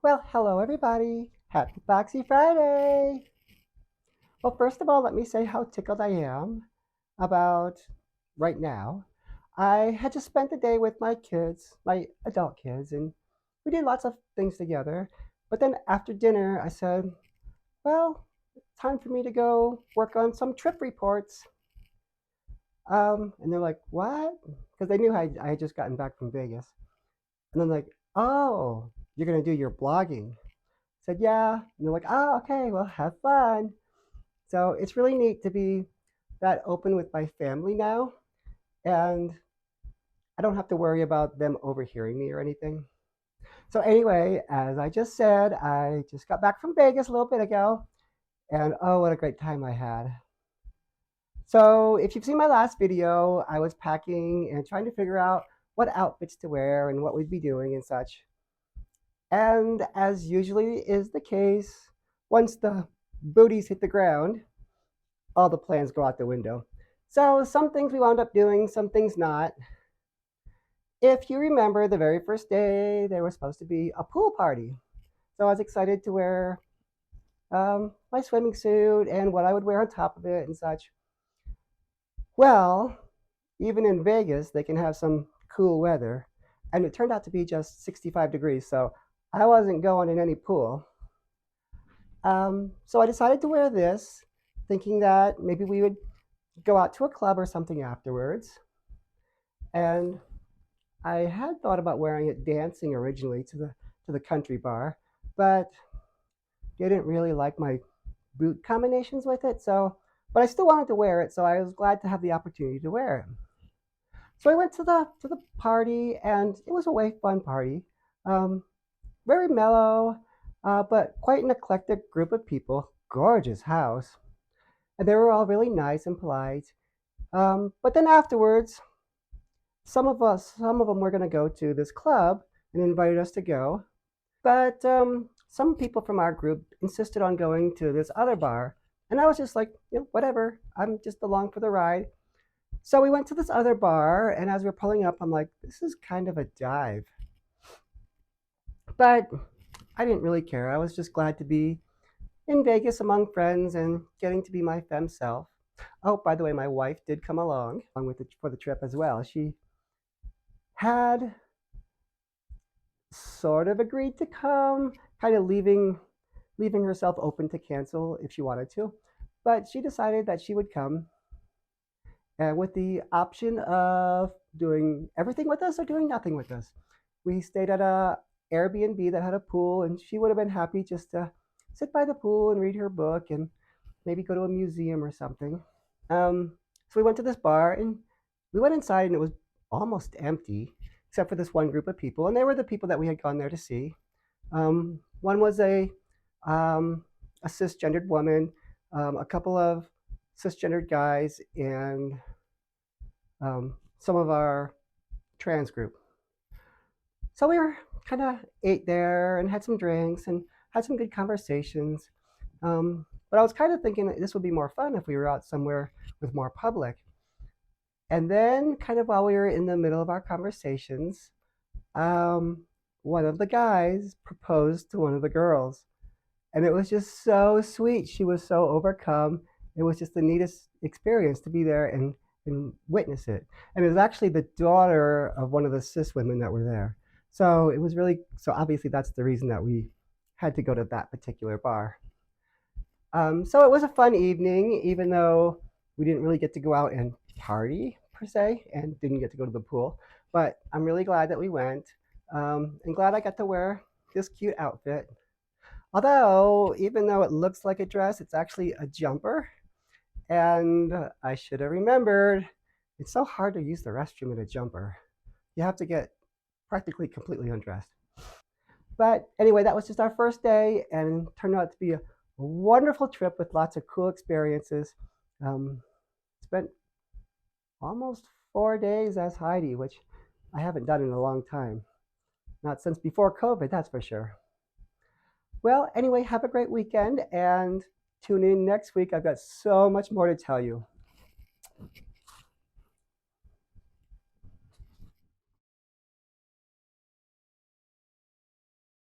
Well, hello everybody. Happy Foxy Friday. Well, first of all, let me say how tickled I am about right now. I had just spent the day with my kids, my adult kids, and we did lots of things together. But then after dinner, I said, well, time for me to go work on some trip reports. And they're like, what? Because they knew I had just gotten back from Vegas. And I'm like, oh, you're going to do your blogging. Said, yeah. And they're like, oh, okay, well, have fun. So it's really neat to be that open with my family now. And I don't have to worry about them overhearing me or anything. So, anyway, as I just said, I just got back from Vegas a little bit ago. And oh, what a great time I had. So, if you've seen my last video, I was packing and trying to figure out what outfits to wear and what we'd be doing and such. And as usually is the case, once the booties hit the ground, all the plans go out the window. So some things we wound up doing, some things not. If you remember, the very first day there was supposed to be a pool party. So I was excited to wear my swimming suit and what I would wear on top of it and such. Well, even in Vegas, they can have some cool weather. And it turned out to be just 65 degrees. So I wasn't going in any pool. So I decided to wear this, thinking that maybe we would go out to a club or something afterwards. And I had thought about wearing it dancing originally to the country bar, but didn't really like my boot combinations with it. So, but I still wanted to wear it, so I was glad to have the opportunity to wear it. So I went to the party, and it was a way fun party. Um, Very mellow, but quite an eclectic group of people. Gorgeous house, and they were all really nice and polite. But then afterwards, some of them were going to go to this club and invited us to go. But some people from our group insisted on going to this other bar. And I was just like, whatever. I'm just along for the ride. So we went to this other bar. And as we were pulling up, I'm like, this is kind of a dive. But I didn't really care. I was just glad to be in Vegas among friends and getting to be my femme self. Oh, by the way, my wife did come along with for the trip as well. She had sort of agreed to come, kind of leaving herself open to cancel if she wanted to. But she decided that she would come with the option of doing everything with us or doing nothing with us. We stayed at a Airbnb that had a pool, and she would have been happy just to sit by the pool and read her book and maybe go to a museum or something. So we went to this bar and we went inside, and it was almost empty except for this one group of people, and they were the people that we had gone there to see. One was a cisgendered woman, a couple of cisgendered guys, and some of our trans group. So we were kind of ate there and had some drinks and had some good conversations. But I was kind of thinking that this would be more fun if we were out somewhere with more public. And then, kind of while we were in the middle of our conversations, um, one of the guys proposed to one of the girls. And it was just so sweet. She was so overcome. It was just the neatest experience to be there and witness it. And it was actually the daughter of one of the cis women that were there. So it was really, so obviously that's the reason that we had to go to that particular bar. So it was a fun evening, even though we didn't really get to go out and party per se and didn't get to go to the pool. But I'm really glad that we went, and glad I got to wear this cute outfit. Although, even though it looks like a dress, it's actually a jumper. And I should have remembered, it's so hard to use the restroom in a jumper. You have to get practically completely undressed. But anyway, that was just our first day and turned out to be a wonderful trip with lots of cool experiences. Um, Spent almost 4 days as Heidi, which I haven't done in a long time. Not since before COVID, that's for sure. Well, anyway, have a great weekend and tune in next week. I've got so much more to tell you.